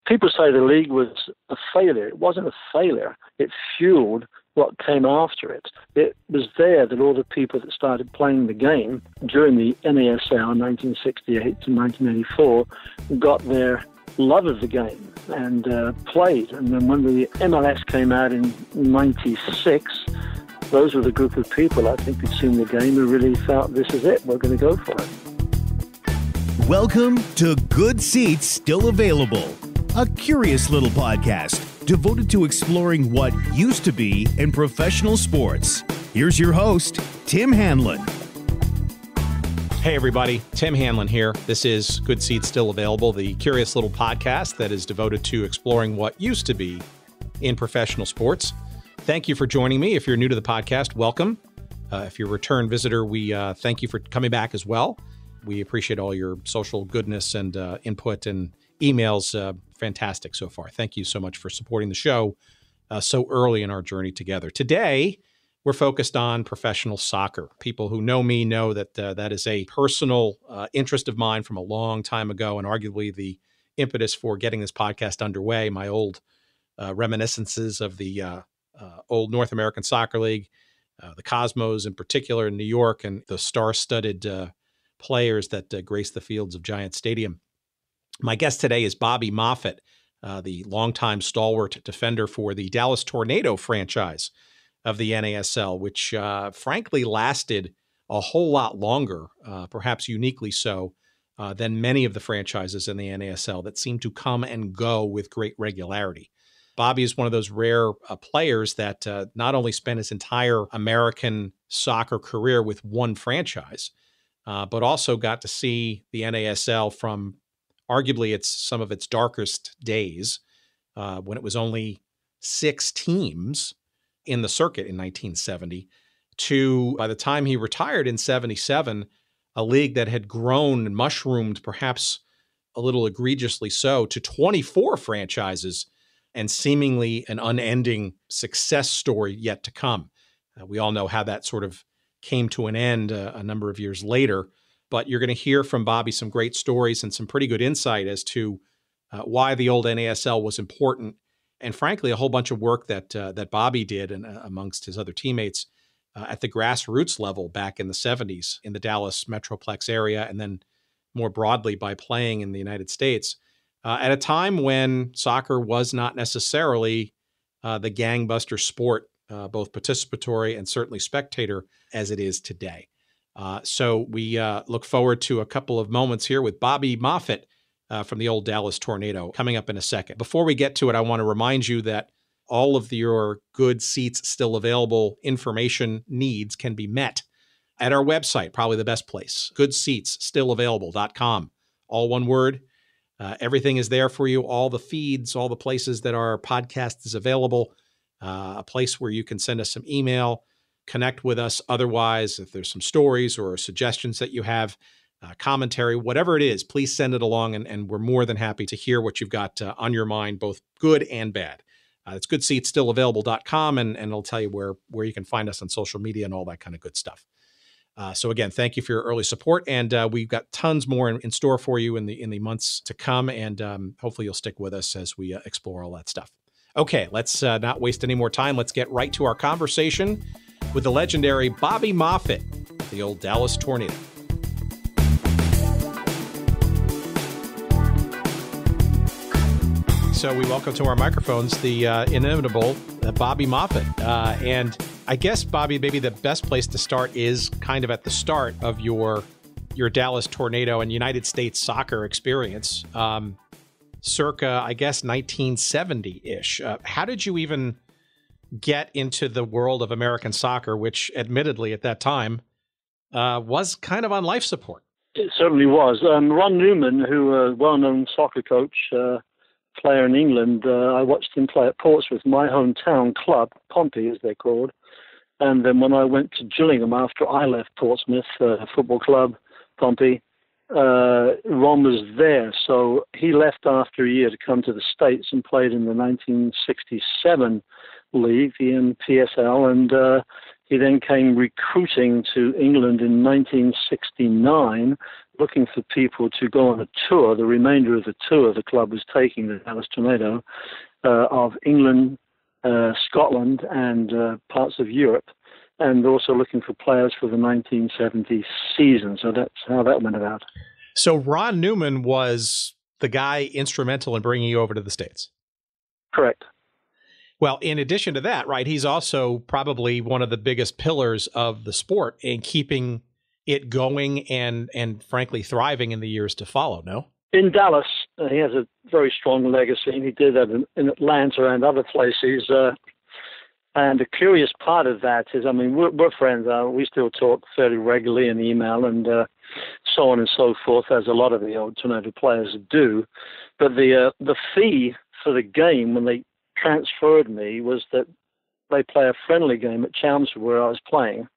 People say the league was a failure. It wasn't a failure. It fueled what came after it. It was there that all the people that started playing the game during the NASL 1968 to 1984 got their love of the game and played. And then when the MLS came out in 96, those were the group of people, I think, who'd seen the game who really felt, this is it, we're going to go for it. Welcome to Good Seats Still Available, a curious little podcast devoted to exploring what used to be in professional sports. Here's your host, Tim Hanlon. Hey everybody, Tim Hanlon here. This is Good Seats Still Available, the curious little podcast that is devoted to exploring what used to be in professional sports. Thank you for joining me. If you're new to the podcast, welcome. If you're a return visitor, we thank you for coming back as well. We appreciate all your social goodness and input and emails. Fantastic so far. Thank you so much for supporting the show so early in our journey together. Today, we're focused on professional soccer. People who know me know that that is a personal interest of mine from a long time ago, and arguably the impetus for getting this podcast underway. My old reminiscences of the old North American Soccer League, the Cosmos in particular in New York, and the star-studded players that grace the fields of Giant Stadium. My guest today is Bobby Moffat, the longtime stalwart defender for the Dallas Tornado franchise of the NASL, which frankly lasted a whole lot longer, perhaps uniquely so, than many of the franchises in the NASL that seem to come and go with great regularity. Bobby is one of those rare players that not only spent his entire American soccer career with one franchise, but also got to see the NASL from arguably some of its darkest days, when it was only 6 teams in the circuit in 1970, to, by the time he retired in 77, a league that had grown and mushroomed, perhaps a little egregiously so, to 24 franchises and seemingly an unending success story yet to come. We all know how that sort of came to an end a number of years later. But you're going to hear from Bobby some great stories and some pretty good insight as to why the old NASL was important, and frankly, a whole bunch of work that Bobby did and amongst his other teammates at the grassroots level back in the 70s in the Dallas Metroplex area, and then more broadly by playing in the United States at a time when soccer was not necessarily the gangbuster sport, both participatory and certainly spectator, as it is today. So we look forward to a couple of moments here with Bobby Moffat from the old Dallas Tornado coming up in a second. Before we get to it, I want to remind you that all of your Good Seats Still Available information needs can be met at our website, probably the best place, goodseatsstillavailable.com. All one word. Everything is there for you, all the feeds, all the places that our podcast is available, a place where you can send us some email, connect with us. Otherwise, if there's some stories or suggestions that you have, commentary, whatever it is, please send it along, and we're more than happy to hear what you've got on your mind, both good and bad. It's goodseatsstillavailable.com, and it'll tell you where you can find us on social media and all that kind of good stuff. So again, thank you for your early support, and we've got tons more in store for you in the months to come, and hopefully you'll stick with us as we explore all that stuff. Okay, let's not waste any more time. Let's get right to our conversation with the legendary Bobby Moffat, the old Dallas Tornado. So we welcome to our microphones the inimitable Bobby Moffat. And I guess, Bobby, maybe the best place to start is kind of at the start of your Dallas Tornado and United States soccer experience, circa, I guess, 1970-ish. How did you even get into the world of American soccer, which admittedly at that time was kind of on life support? It certainly was. Ron Newman, who a well-known soccer coach, player in England, I watched him play at Portsmouth, my hometown club, Pompey as they're called. And then when I went to Gillingham after I left Portsmouth Football Club, Pompey, Ron was there. So he left after a year to come to the States and played in the 1967 league, the NPSL, and he then came recruiting to England in 1969 looking for people to go on a tour. The remainder of the tour the club was taking, the Dallas Tornado, of England, Scotland, and parts of Europe, and also looking for players for the 1970 season. So that's how that went about. So Ron Newman was the guy instrumental in bringing you over to the States. Correct. Well, in addition to that, right, he's also probably one of the biggest pillars of the sport in keeping it going and frankly thriving in the years to follow, no? In Dallas, he has a very strong legacy, and he did that in Atlanta and other places. And the curious part of that is, I mean, we're friends. We still talk fairly regularly in email and so on and so forth, as a lot of the old Tornado players do. But the fee for the game when they transferred me was that they play a friendly game at Chelmsford where I was playing.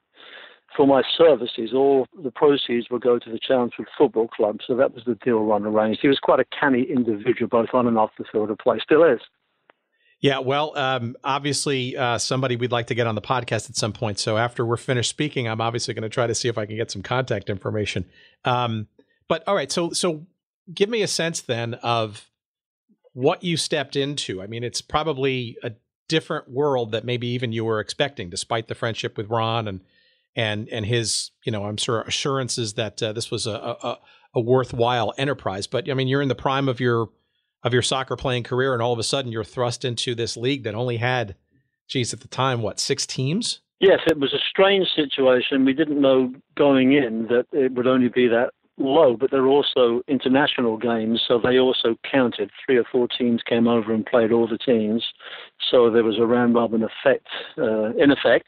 For my services, all the proceeds would go to the Chelmsford Football Club. So that was the deal Ron arranged. He was quite a canny individual, both on and off the field of play. Still is. Yeah, well, obviously somebody we'd like to get on the podcast at some point. So after we're finished speaking, I'm obviously going to try to see if I can get some contact information. But all right, so give me a sense then of what you stepped into. I mean, it's probably a different world that maybe even you were expecting, despite the friendship with Ron and his, I'm sure, assurances that this was a worthwhile enterprise. But I mean, you're in the prime of your soccer playing career, and all of a sudden you're thrust into this league that only had, at the time, 6 teams? Yes, it was a strange situation. We didn't know going in that it would only be that low, but there were also international games, so they also counted. 3 or 4 teams came over and played all the teams, so there was a round-robin effect, in effect,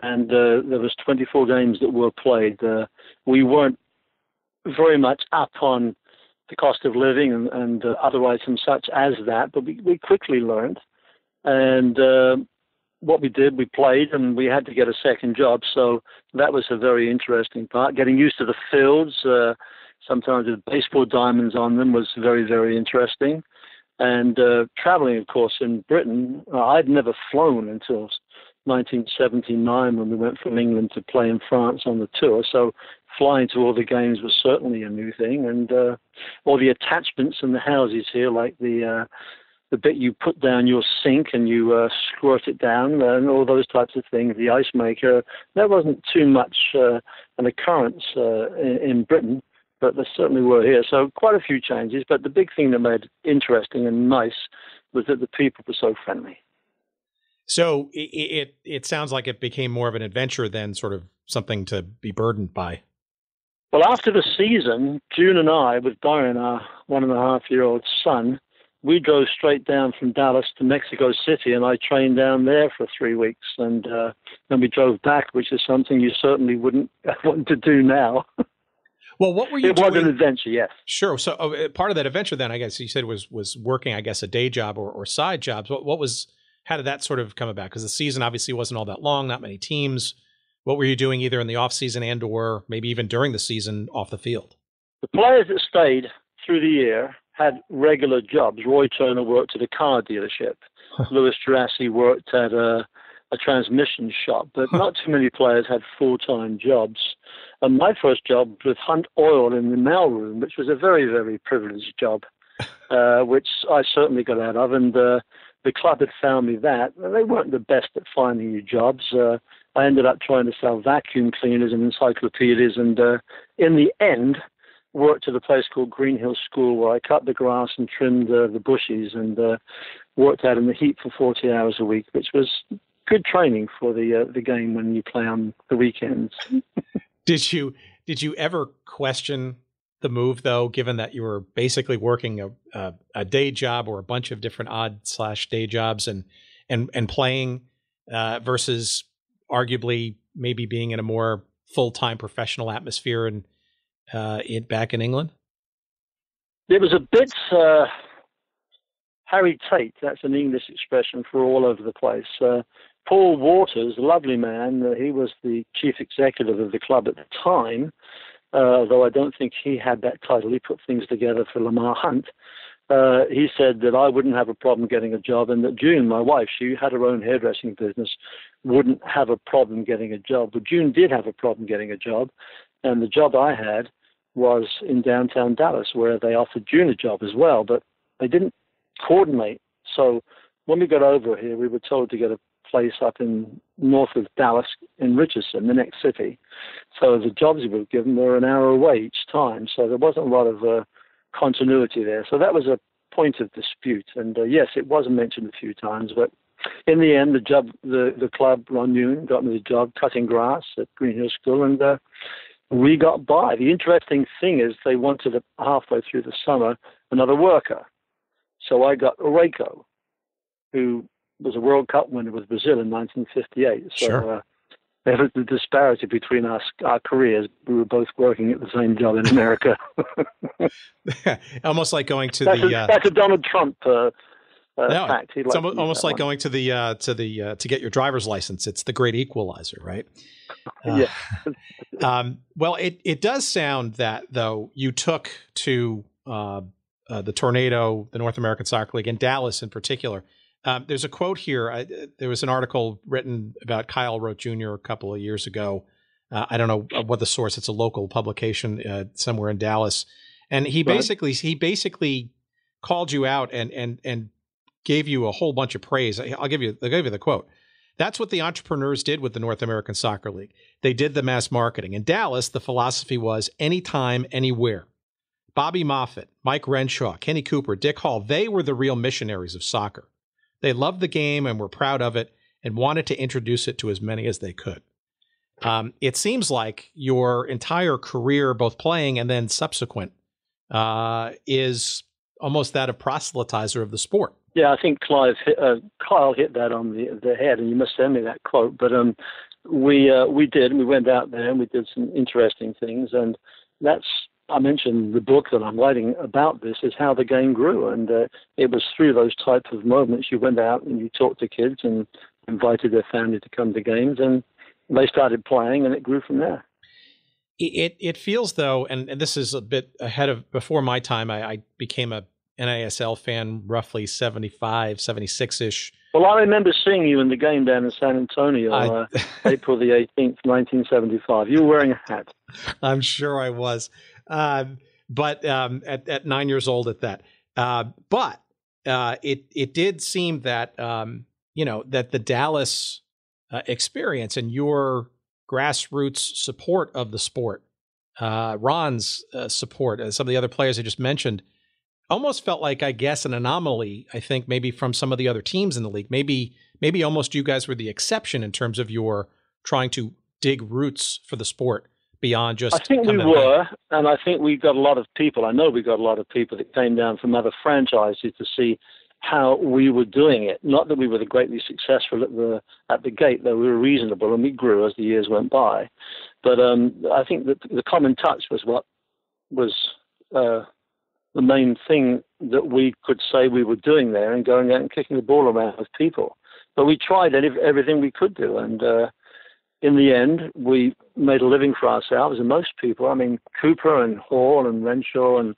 and there was 24 games that were played. We weren't very much up on the cost of living and other items such as that, but we quickly learned. And what we did, we played, and we had to get a second job. So that was a very interesting part. Getting used to the fields, sometimes with baseball diamonds on them, was very, very interesting. And traveling, of course, in Britain, I'd never flown until 1979 when we went from England to play in France on the tour. So flying to all the games was certainly a new thing. And all the attachments in the houses here, like the bit you put down your sink and you squirt it down and all those types of things, the ice maker, that wasn't too much an occurrence in Britain, but there certainly were here. So quite a few changes, but the big thing that made it interesting and nice was that the people were so friendly. So it sounds like it became more of an adventure than sort of something to be burdened by. Well, after the season, June and I, with Byron, our 1.5-year-old son, we drove straight down from Dallas to Mexico City, and I trained down there for 3 weeks. And then we drove back, which is something you certainly wouldn't want to do now. Well, what were you doing? It was an adventure, yes. Sure. So part of that adventure then, I guess you said was working, I guess, a day job or side jobs. How did that sort of come about? Because the season obviously wasn't all that long, not many teams. What were you doing either in the off season and or maybe even during the season off the field? The players that stayed through the year had regular jobs. Roy Turner worked at a car dealership. Louis Girassi worked at a transmission shop, but not too many players had full-time jobs. And my first job was Hunt Oil in the mailroom, which was a very, very privileged job, which I certainly got out of. And the club had found me that. They weren't the best at finding you jobs. I ended up trying to sell vacuum cleaners and encyclopedias, and in the end, worked at a place called Green Hill School where I cut the grass and trimmed the bushes and worked out in the heat for 40 hours a week, which was good training for the game when you play on the weekends. Did you ever question the move, though, given that you were basically working a day job or a bunch of different odd/day jobs and playing versus arguably maybe being in a more full-time professional atmosphere and back in England? It was a bit Harry Tate. That's an English expression for all over the place. Paul Waters, a lovely man, he was the chief executive of the club at the time, though I don't think he had that title. He put things together for Lamar Hunt. He said that I wouldn't have a problem getting a job, and that June, my wife, she had her own hairdressing business, wouldn't have a problem getting a job. But June did have a problem getting a job, and the job I had was in downtown Dallas, where they offered junior job as well, but they didn't coordinate. So when we got over here, we were told to get a place up in north of Dallas in Richardson, the next city. So the jobs we were given were an hour away each time. So there wasn't a lot of continuity there. So that was a point of dispute. And yes, it was mentioned a few times, but in the end, the club, Ron Yoon, got me the job cutting grass at Green Hill School, and we got by. The interesting thing is they wanted, halfway through the summer, another worker. So I got Oreco, who was a World Cup winner with Brazil in 1958. So sure. There was the disparity between our careers. We were both working at the same job in America. Almost like going to that's a Donald Trump fact. It's almost like going to to get your driver's license. It's the great equalizer, right? Yeah. Well, it does sound that, though, you took to the Tornado, the North American Soccer League, and Dallas in particular. There's a quote here. There was an article written about Kyle Rote Jr. a couple of years ago. I don't know what the source. It's a local publication somewhere in Dallas, and he basically called you out and gave you a whole bunch of praise. I'll give you the quote. That's what the entrepreneurs did with the North American Soccer League. They did the mass marketing. In Dallas, the philosophy was anytime, anywhere. Bobby Moffat, Mike Renshaw, Kenny Cooper, Dick Hall, they were the real missionaries of soccer. They loved the game and were proud of it and wanted to introduce it to as many as they could. It seems like your entire career, both playing and then subsequent, is almost that of proselytizer of the sport. Yeah, I think Kyle hit that on the head, and you must send me that quote. But we did. We went out there and we did some interesting things, and I mentioned the book that I'm writing about this is how the game grew, and it was through those types of moments you went out and you talked to kids and invited their family to come to games, and they started playing, and it grew from there. It feels, though, and this is a bit before my time, I became a NASL fan roughly 75, 76-ish. Well, I remember seeing you in the game down in San Antonio, April the 18th, 1975. You were wearing a hat. I'm sure I was. But at 9 years old at that. But it did seem that, that the Dallas experience and your grassroots support of the sport, Ron's support, some of the other players I just mentioned, almost felt like, I guess, an anomaly, I think, maybe from some of the other teams in the league. Maybe almost you guys were the exception in terms of your trying to dig roots for the sport beyond just... I think we were, and I think we got a lot of people. I know we got a lot of people that came down from other franchises to see how we were doing it. Not that we were greatly successful at the gate, though we were reasonable, and we grew as the years went by. But I think that the common touch was what was... the main thing that we could say we were doing there, and going out and kicking the ball around with people. But we tried everything we could do, and in the end, we made a living for ourselves, and most people, I mean, Cooper and Hall and Renshaw and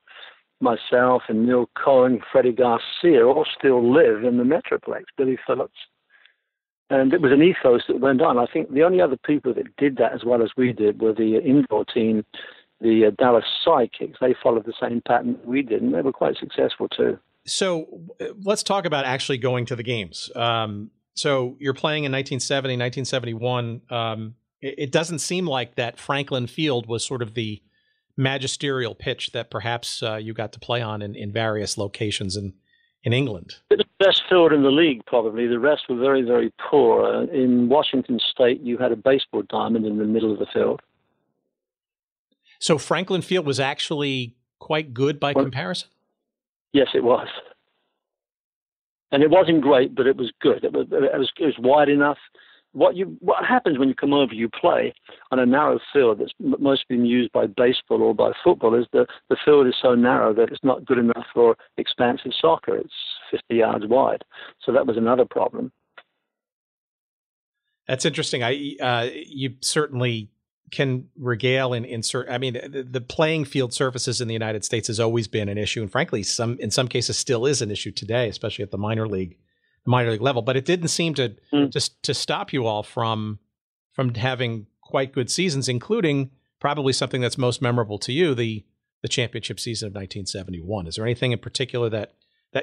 myself and Neil Cohen, Freddie Garcia, all still live in the Metroplex, Billy Phillips. And it was an ethos that went on. I think the only other people that did that as well as we did were the indoor team, the Dallas Sidekicks. They followed the same pattern we did, and they were quite successful too. So let's talk about actually going to the games. So you're playing in 1970, 1971. It doesn't seem like that Franklin Field was sort of the magisterial pitch that perhaps you got to play on in various locations in England. It was the best field in the league, probably. The rest were very, very poor. In Washington State, you had a baseball diamond in the middle of the field. So Franklin Field was actually quite good by comparison? Yes, it was. And it wasn't great, but it was good. It was wide enough. What happens when you come over, you play on a narrow field that's mostly been used by baseball or by football, is the field is so narrow that it's not good enough for expansive soccer. It's 50 yards wide. So that was another problem. That's interesting. You certainly can regale in certain. I mean, the playing field surfaces in the United States has always been an issue, and frankly, in some cases still is an issue today, especially at the minor league level. But it didn't seem to stop you all from having quite good seasons, including probably something that's most memorable to you, the championship season of 1971. Is there anything in particular that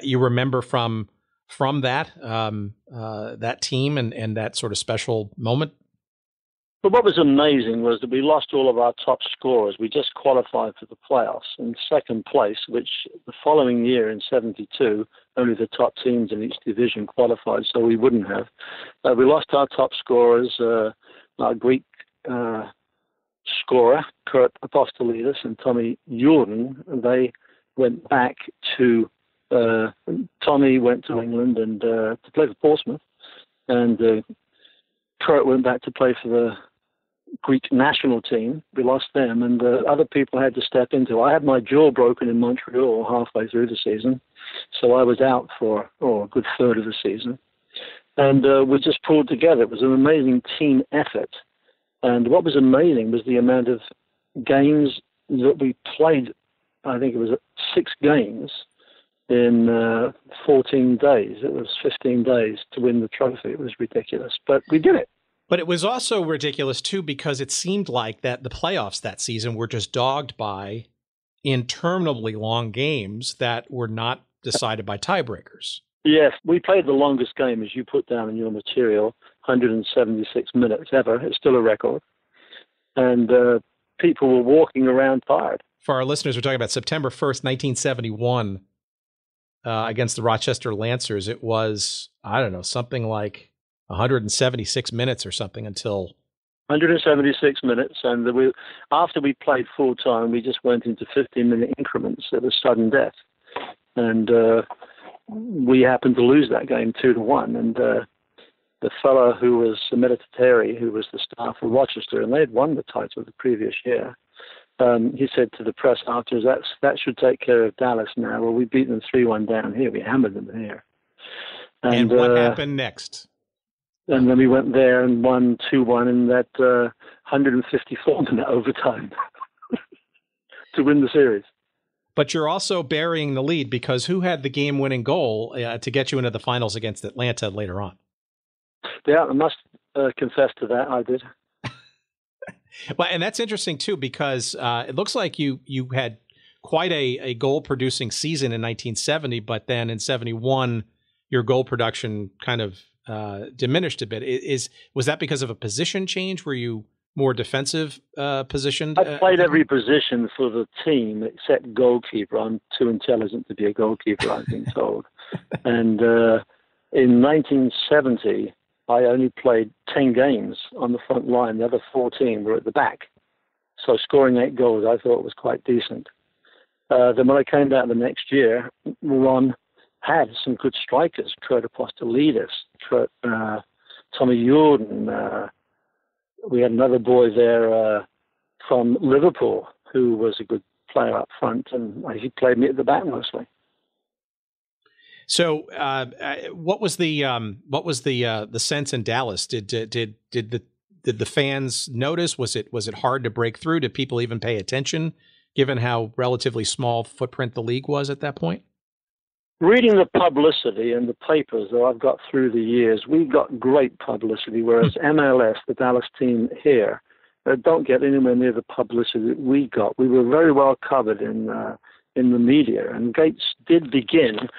you remember from that that team and that sort of special moment? But what was amazing was that we lost all of our top scorers. We just qualified for the playoffs in second place, which the following year in 72, only the top teams in each division qualified, so we wouldn't have. We lost our top scorers, our Greek scorer, Kurt Apostolidis and Tommy Jordan. They went back to, Tommy went to England and to play for Portsmouth, and Kurt went back to play for the Greek national team. We lost them, and other people had to step into. I had my jaw broken in Montreal halfway through the season, so I was out for a good third of the season. And we just pulled together. It was an amazing team effort. And what was amazing was the amount of games that we played. I think it was 6 games in 14 days. It was 15 days to win the trophy. It was ridiculous, but we did it. But it was also ridiculous, too, because it seemed like that the playoffs that season were just dogged by interminably long games that were not decided by tiebreakers. Yes, we played the longest game, as you put down in your material, 176 minutes ever. It's still a record. And people were walking around tired. For our listeners, we're talking about September 1st, 1971, against the Rochester Lancers. It was, I don't know, something like 176 minutes or something until 176 minutes, and after we played full time, we just went into 15-minute increments. It was sudden death, and we happened to lose that game 2-1. And the fellow who was Mediterranean, who was the star for Rochester, and they had won the title the previous year. He said to the press afterwards, that should take care of Dallas now. Well, we beat them 3-1 down here. We hammered them here. And what happened next? And then we went there and won 2-1 in that 154-minute overtime to win the series. But you're also burying the lead, because who had the game-winning goal to get you into the finals against Atlanta later on? Yeah, I must confess to that. I did. Well, and that's interesting, too, because it looks like you had quite a goal-producing season in 1970, but then in 71, your goal production kind of diminished a bit. Was that because of a position change? Were you more defensive positioned? I played every position for the team except goalkeeper. I'm too intelligent to be a goalkeeper, I've been told. And in 1970, I only played 10 games on the front line. The other 14 were at the back. So scoring 8 goals, I thought was quite decent. Then when I came back the next year, Ron had some good strikers, Kurt Apostolidis, Tommy Jordan. We had another boy there from Liverpool who was a good player up front, and he played me at the back mostly. So, what was the sense in Dallas? Did the fans notice? Was it hard to break through? Did people even pay attention, given how relatively small footprint the league was at that point? Reading the publicity in the papers that I've got through the years, we got great publicity, whereas MLS, the Dallas team here, don't get anywhere near the publicity that we got. We were very well covered in the media, and gates did begin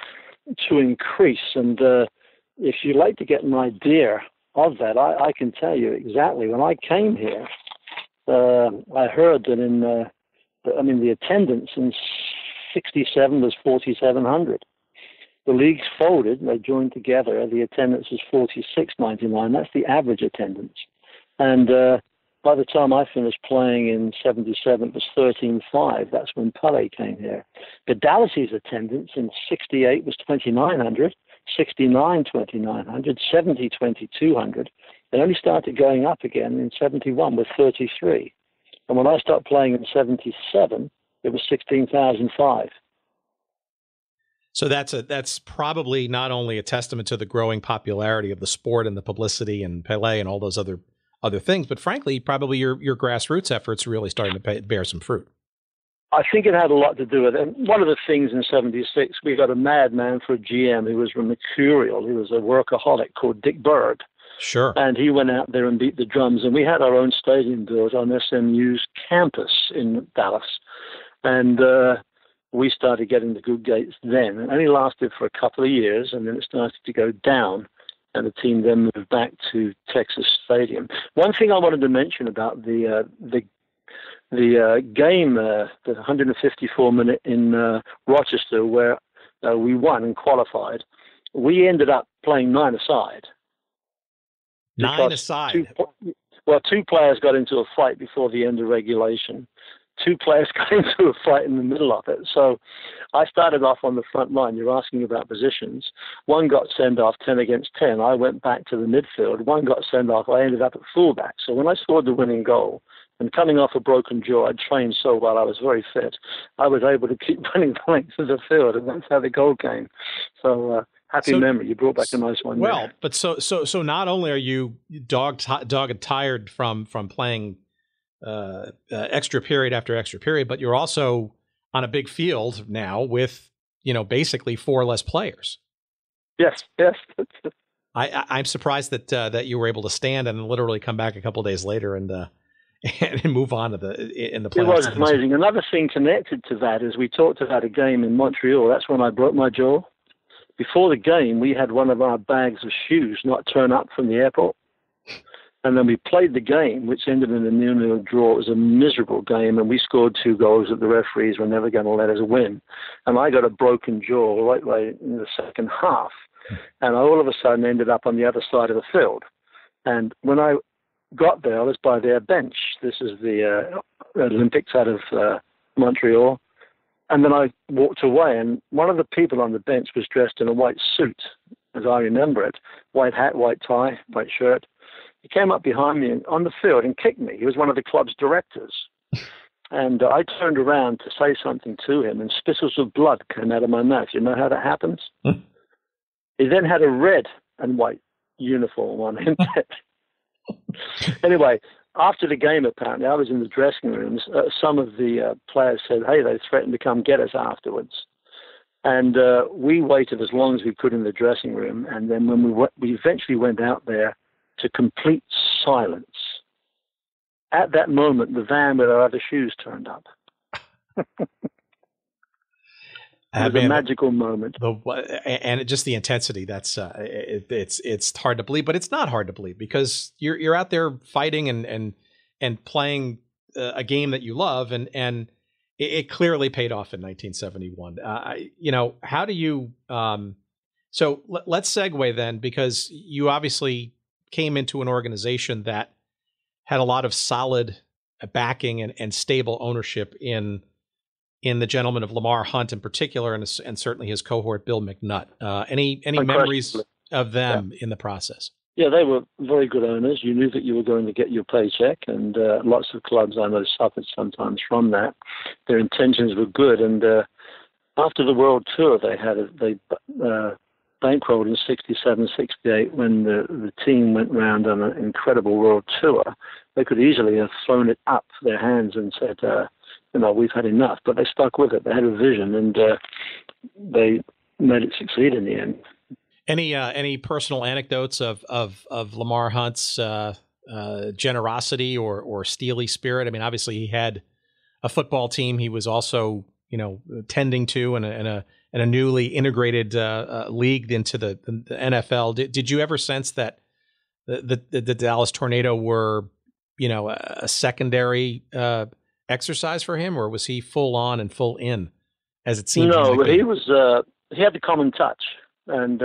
to increase. And if you'd like to get an idea of that, I can tell you exactly. When I came here, I heard that the attendance in 67 was 4,700. The leagues folded, they joined together. The attendance was 46.99. That's the average attendance. And by the time I finished playing in 77, it was 13.5. That's when Pele came here. But Dallas's attendance in 68 was 2,900, 69, 2,900, 70, 2,200. It only started going up again in 71 with 33. And when I started playing in 77, it was 16,005. So that's probably not only a testament to the growing popularity of the sport and the publicity and Pele and all those other things, but frankly, probably your grassroots efforts really starting to bear some fruit. I think it had a lot to do with it. And one of the things in 76, we got a madman for a GM who was mercurial. He was a workaholic called Dick Berg. Sure. And he went out there and beat the drums. And we had our own stadium built on SMU's campus in Dallas. And we started getting the good gates then. It only lasted for a couple of years, and then it started to go down. And the team then moved back to Texas Stadium. One thing I wanted to mention about the game, the 154-minute in Rochester, where we won and qualified, we ended up playing 9-a-side. 9-a-side? Two players got into a fight before the end of regulation. 2 players got into a fight in the middle of it. So I started off on the front line. You're asking about positions. One got sent off 10 against 10. I went back to the midfield. One got sent off. I ended up at fullback. So when I scored the winning goal, and coming off a broken jaw, I'd trained so well, I was very fit. I was able to keep running the length of the field, and that's how the goal came. So happy memory. You brought back a nice one. Well, there. But so not only are you dogged tired from playing extra period after extra period, but you're also on a big field now with, basically 4 less players. Yes. I'm surprised that you were able to stand and literally come back a couple of days later and move on to the playoffs. It was amazing. Another thing connected to that is we talked about a game in Montreal. That's when I broke my jaw. Before the game, we had one of our bags of shoes not turn up from the airport. And then we played the game, which ended in a 0-0 draw. It was a miserable game, and we scored 2 goals that the referees were never going to let us win. And I got a broken jaw right away in the second half. And I all of a sudden ended up on the other side of the field. And when I got there, I was by their bench. This is the Olympics out of Montreal. And then I walked away, and one of the people on the bench was dressed in a white suit, as I remember it. White hat, white tie, white shirt. He came up behind me on the field and kicked me. He was one of the club's directors. And I turned around to say something to him, and spittles of blood came out of my mouth. You know how that happens? He then had a red and white uniform on him. Anyway, after the game, apparently, I was in the dressing rooms. Some of the players said, hey, they threatened to come get us afterwards. And we waited as long as we could in the dressing room. And then when we eventually went out there to complete silence, at that moment, the van with our other shoes turned up. It was a magical moment. And just the intensity, that's it's hard to believe, but it's not hard to believe because you're out there fighting and playing a game that you love, and it clearly paid off in 1971. How do you? So let's segue then, because you obviously came into an organization that had a lot of solid backing and stable ownership in the gentleman of Lamar Hunt in particular, and certainly his cohort, Bill McNutt. Any memories of them in the process? Yeah, they were very good owners. You knew that you were going to get your paycheck, and lots of clubs I know suffered sometimes from that. Their intentions were good, and after the World Tour, they bankrolled in 67, 68 when the team went round on an incredible World Tour. They could easily have thrown it up their hands and said, we've had enough, but they stuck with it. They had a vision, and they made it succeed in the end. Any personal anecdotes of Lamar Hunt's generosity or steely spirit? I mean, obviously he had a football team he was also tending to, and a newly integrated league into the NFL. Did you ever sense that the Dallas Tornado were a secondary exercise for him, or was he full on and full in, as it seemed? No, but he was. He had the common touch, and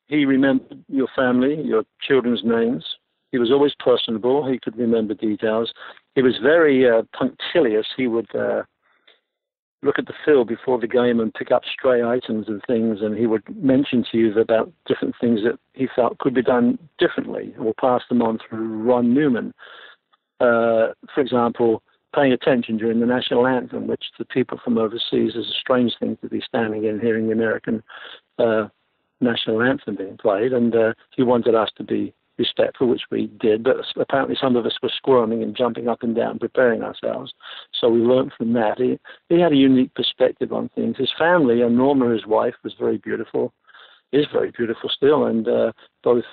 he remembered your family, your children's names. He was always personable. He could remember details. He was very punctilious. He would look at the field before the game and pick up stray items and things, and he would mention to you about different things that he felt could be done differently, or pass them on through Ron Newman. For example, paying attention during the national anthem, which to people from overseas is a strange thing to be standing and hearing the American national anthem being played. And he wanted us to be respectful, which we did, but apparently some of us were squirming and jumping up and down, preparing ourselves. So we learned from that. He had a unique perspective on things. His family, and Norma, his wife, was very beautiful, is very beautiful still, and both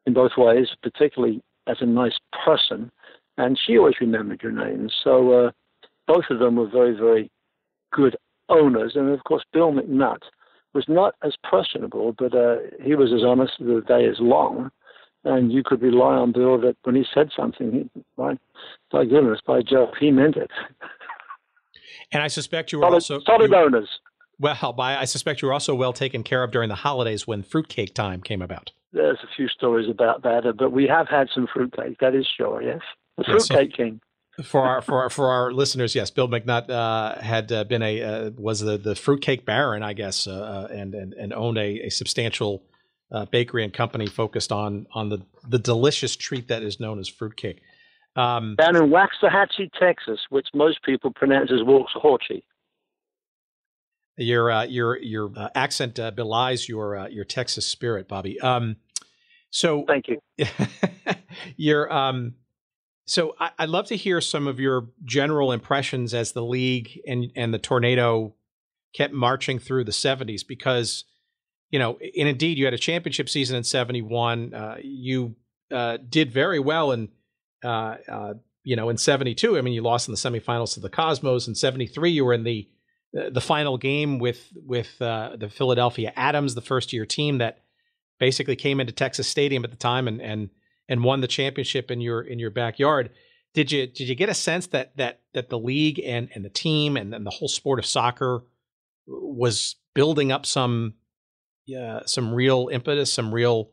in both ways, particularly as a nice person, and she always remembered your name. So both of them were very, very good owners. And of course, Bill McNutt was not as personable, but he was as honest as the day is long. And you could rely on Bill that when he said something, by goodness, by Joe, he meant it. And I suspect you were solid owners. Well, I suspect you were also well taken care of during the holidays when fruitcake time came about. There's a few stories about that, but we have had some fruitcake. That is sure, yes. The fruitcake king. For our listeners, yes, Bill McNutt had been was the fruitcake baron, I guess, and owned a substantial bakery and company focused on the delicious treat that is known as fruitcake. Down in Waxahachie, Texas, which most people pronounce as Waxahachie. Your accent belies your Texas spirit, Bobby. So thank you. So I'd love to hear some of your general impressions as the league and the Tornado kept marching through the 70s, because, and indeed you had a championship season in 71. You did very well in 72. I mean, you lost in the semifinals to the Cosmos. In 73, you were in the final game with the Philadelphia Atoms, the first year team that basically came into Texas Stadium at the time and won the championship in your backyard. Did you get a sense that the league and the team and the whole sport of soccer was building up some real impetus, some real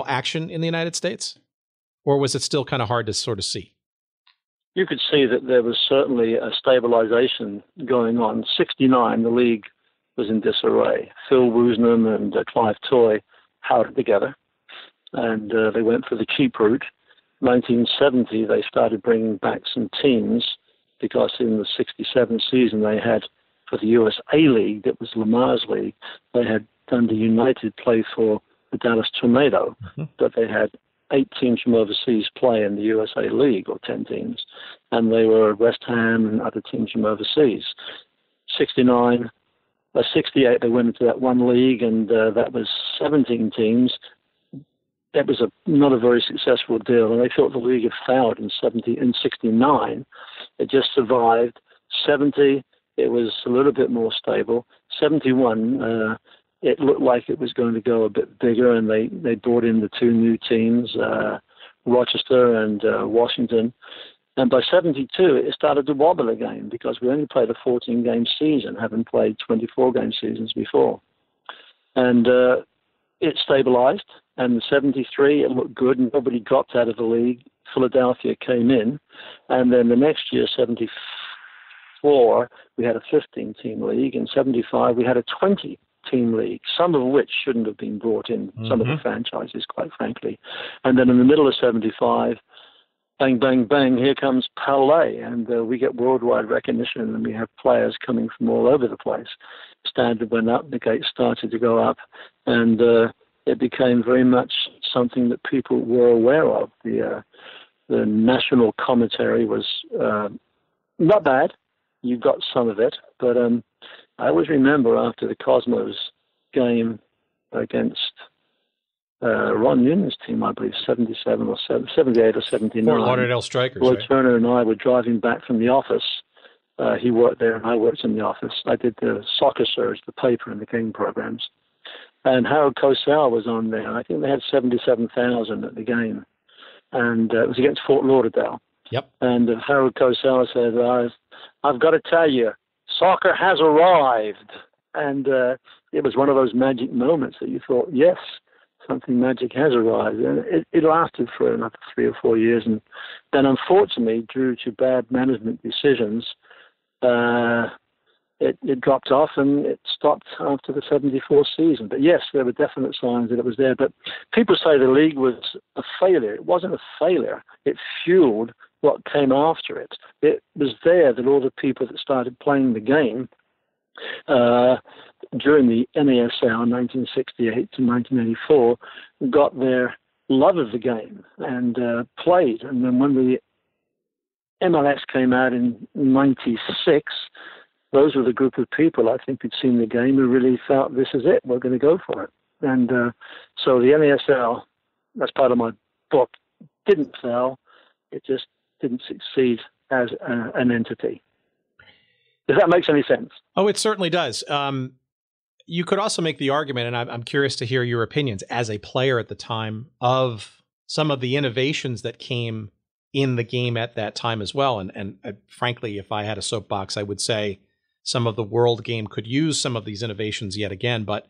action in the United States, or was it still kind of hard to sort of see? You could see that there was certainly a stabilization going on. 69, the league was in disarray. Phil Woosnam and Clive Toye held it together, and they went for the cheap route. 1970, they started bringing back some teams, because in the 67 season they had, for the USA League, that was Lamar's league, they had Dundee United play for the Dallas Tornado, but they had 8 teams from overseas play in the USA League, or 10 teams, and they were West Ham and other teams from overseas. 68, they went into that one league, and that was 17 teams. That was not a very successful deal, and they thought the league had failed in 69. It just survived. 70, it was a little bit more stable. 71, it looked like it was going to go a bit bigger, and they brought in the 2 new teams, Rochester and Washington. And by 72, it started to wobble again, because we only played a 14-game season, having played 24-game seasons before. And it stabilized, and in 73, it looked good, and nobody dropped out of the league. Philadelphia came in, and then the next year, 74, we had a 15-team league. In 75, we had a 20-team league, some of which shouldn't have been brought in, some of the franchises, quite frankly. And then in the middle of 75, bang, bang, bang, here comes Pele, and we get worldwide recognition, and we have players coming from all over the place. Standard went up, the gates started to go up, and it became very much something that people were aware of. The national commentary was not bad. You got some of it, but I always remember after the Cosmos game against Ron Newman's team, I believe, 77 or 78 or 79. Fort Lauderdale Strikers. Lloyd right? Turner and I were driving back from the office. He worked there and I worked in the office. I did the Soccer Surge, the paper and the game programs. And Harold Cosell was on there. I think they had 77,000 at the game. And it was against Fort Lauderdale. Yep. And Harold Cosell said, I've got to tell you, soccer has arrived. And it was one of those magic moments that you thought, yes, something magic has arrived. And it lasted for another 3 or 4 years. And then, unfortunately, due to bad management decisions, it dropped off and it stopped after the 74 season. But yes, there were definite signs that it was there. But people say the league was a failure. It wasn't a failure. It fueled what came after it. It was there that all the people that started playing the game during the NASL 1968 to 1984 got their love of the game and played. And then when the MLS came out in 96, those were the group of people, I think, who'd seen the game who really felt, this is it, we're going to go for it. And so the NASL, that's part of my book, didn't fail. It just didn't succeed as an entity. Does that make any sense? Oh, it certainly does. You could also make the argument, and I'm curious to hear your opinions as a player at the time, of some of the innovations that came in the game at that time as well. And frankly, if I had a soapbox, I would say some of the world game could use some of these innovations yet again. But,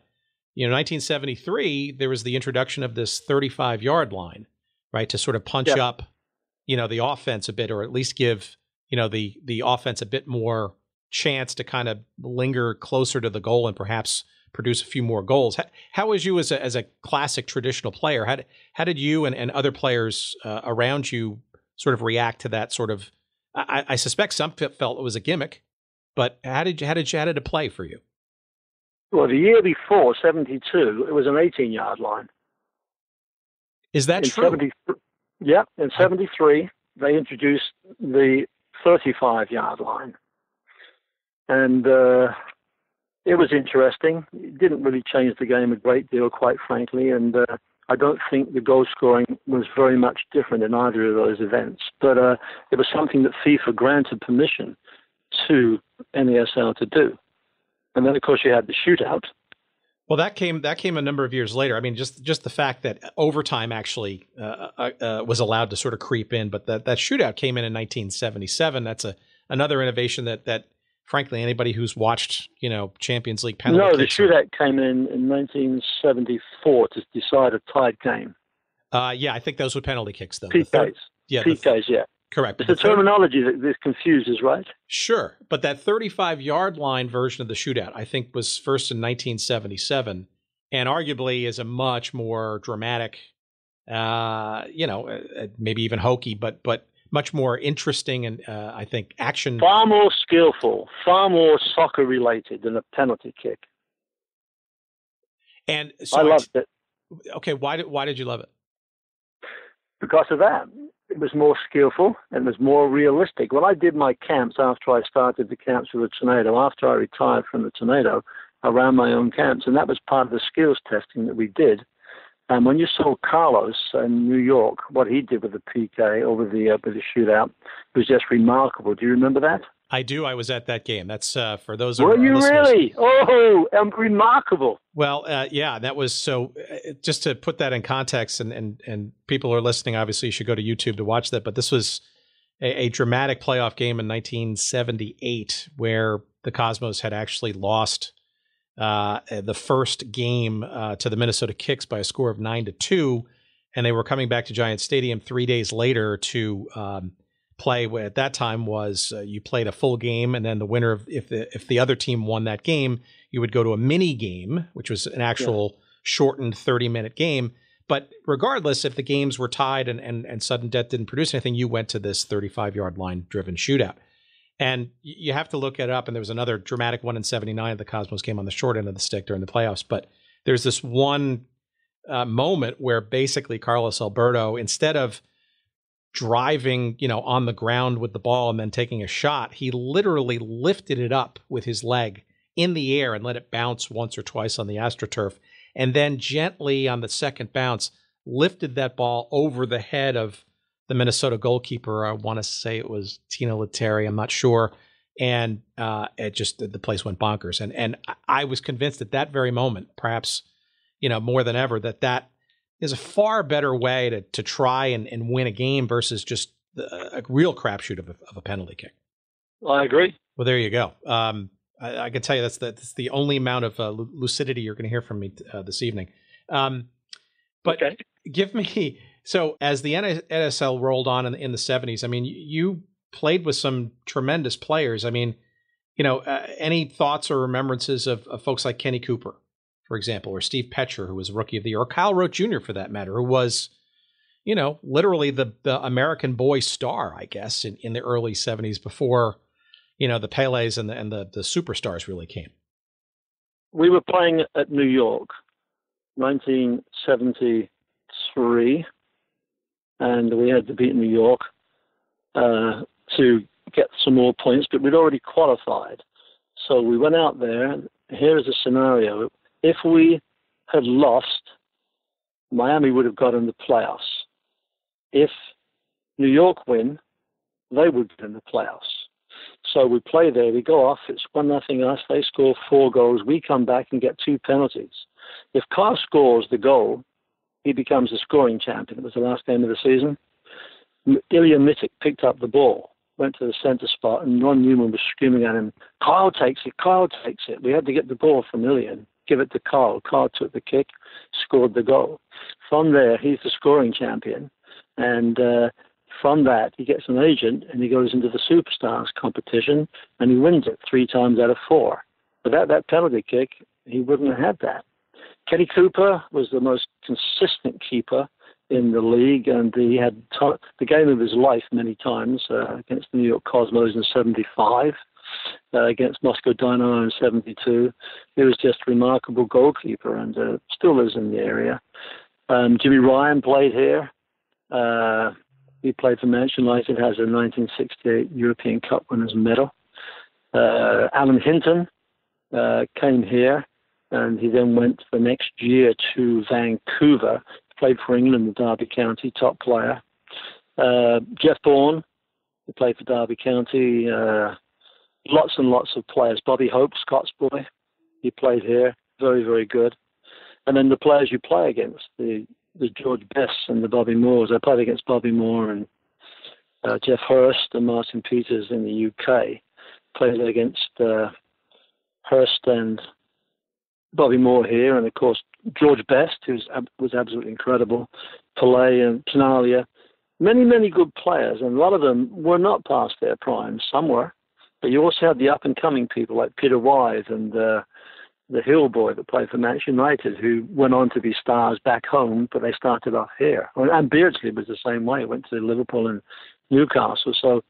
1973, there was the introduction of this 35-yard line, right, to sort of punch up, the offense a bit, or at least give, the offense a bit more chance to kind of linger closer to the goal and perhaps produce a few more goals. How was you as a classic traditional player? How did you and other players around you sort of react to that sort of? I suspect some felt it was a gimmick, but how did it play for you? Well, the year before, 72, it was an 18-yard line. Is that true? In 73, they introduced the 35-yard line. And it was interesting. It didn't really change the game a great deal, quite frankly. And I don't think the goal scoring was very much different in either of those events. But it was something that FIFA granted permission to NASL to do. And then, of course, you had the shootout. Well, that came a number of years later. I mean, just the fact that overtime actually was allowed to sort of creep in. But that shootout came in 1977. That's another innovation that frankly, anybody who's watched, Champions League penalty kicks. No, the shootout came in 1974 to decide a tied game. Yeah, I think those were penalty kicks, though. PKs. PKs, yeah. Correct. It's the terminology that confuses, right? Sure. But that 35-yard line version of the shootout, I think, was first in 1977, and arguably is a much more dramatic, maybe even hokey, but much more interesting and I think action. Far more skillful, far more soccer related than a penalty kick. And so I loved it. Okay, why did you love it? Because of that. It was more skillful and it was more realistic. When I did my camps after I started the camps with the Tornado, after I retired from the Tornado, I ran my own camps, and that was part of the skills testing that we did. And when you saw Carlos in New York, what he did with the PK or with the shootout was just remarkable. Do you remember that? I do. I was at that game. That's for those of our listeners. Were you really? Oh, remarkable. Well, yeah, that was so. Just to put that in context, and people who are listening, obviously, you should go to YouTube to watch that. But this was a dramatic playoff game in 1978, where the Cosmos had actually lost the first game to the Minnesota Kicks by a score of 9-2, and they were coming back to Giant Stadium 3 days later to play. At that time was you played a full game, and then the winner of if the other team won that game, you would go to a mini game, which was an actual shortened 30-minute game. But regardless, if the games were tied and sudden death didn't produce anything, you went to this 35-yard line driven shootout. And you have to look it up. And there was another dramatic one in 79. The Cosmos came on the short end of the stick during the playoffs. But there's this one moment where basically Carlos Alberto, instead of driving, on the ground with the ball and then taking a shot, he literally lifted it up with his leg in the air and let it bounce once or twice on the AstroTurf. And then gently on the second bounce, lifted that ball over the head of the Minnesota goalkeeper. I want to say it was Tina Lettieri. I'm not sure. And the place went bonkers. And I was convinced at that very moment, perhaps, more than ever, that is a far better way to try and win a game versus just a real crapshoot of a penalty kick. I agree. Well, there you go. I can tell you that's the only amount of lucidity you're going to hear from me this evening. But okay. Give me, so as the NASL rolled on in the 70s, I mean, you played with some tremendous players. I mean, any thoughts or remembrances of folks like Kenny Cooper, for example, or Steve Petcher, who was Rookie of the Year, or Kyle Rote Jr., for that matter, who was, literally the American boy star, I guess, in the early 70s before, the Peles and the superstars really came. We were playing at New York, 1973, and we had to beat New York to get some more points, but we'd already qualified. So we went out there. Here is a scenario. If we had lost, Miami would have got in the playoffs. If New York win, they would get in the playoffs. So we play there, we go off, it's 1-0 us, they score 4 goals, we come back and get 2 penalties. If Carr scores the goal, he becomes the scoring champion. It was the last game of the season. Ilya Mitic picked up the ball, went to the center spot, and Ron Newman was screaming at him, Kyle takes it, Kyle takes it. We had to get the ball from Ilya and give it to Kyle. Kyle took the kick, scored the goal. From there, he's the scoring champion. And from that, he gets an agent, and he goes into the Superstars competition, and he wins it 3 times out of 4. Without that penalty kick, he wouldn't have had that. Kenny Cooper was the most consistent keeper in the league, and he had the game of his life many times against the New York Cosmos in 75, against Moscow Dynamo in 72. He was just a remarkable goalkeeper and still lives in the area. Jimmy Ryan played here. He played for Manchester United, has a 1968 European Cup winners medal. Alan Hinton came here, and he then went the next year to Vancouver, played for England in Derby County, top player. Jeff Bourne, who played for Derby County, lots and lots of players. Bobby Hope, Scots boy, he played here, very, very good. And then the players you play against, the George Bests and the Bobby Moores. I played against Bobby Moore and Jeff Hurst and Martin Peters in the UK. Played against Hurst and Bobby Moore here, and of course George Best, who was absolutely incredible. Pele and Planalia. Many, many good players, and a lot of them were not past their prime. Some were. But you also had the up-and-coming people like Peter Wise and the Hill boy that played for Manchester United, who went on to be stars back home, but they started off here. And Beardsley was the same way. Went to Liverpool and Newcastle. So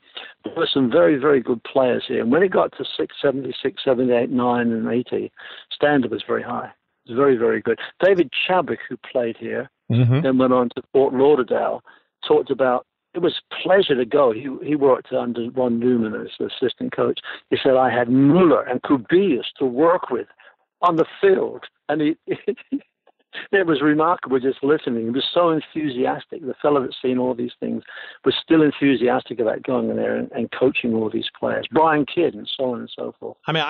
there were some very, very good players here. And when it got to 76, 78, 9, and 80, standard was very high. It was very, very good. David Chabik, who played here, then went on to Fort Lauderdale, talked about it was a pleasure to go. He worked under Ron Newman as the assistant coach. He said, I had Muller and Kubius to work with on the field. And it was remarkable just listening. He was so enthusiastic. The fellow that's seen all these things was still enthusiastic about going in there and coaching all these players. Brian Kidd and so on and so forth. I mean,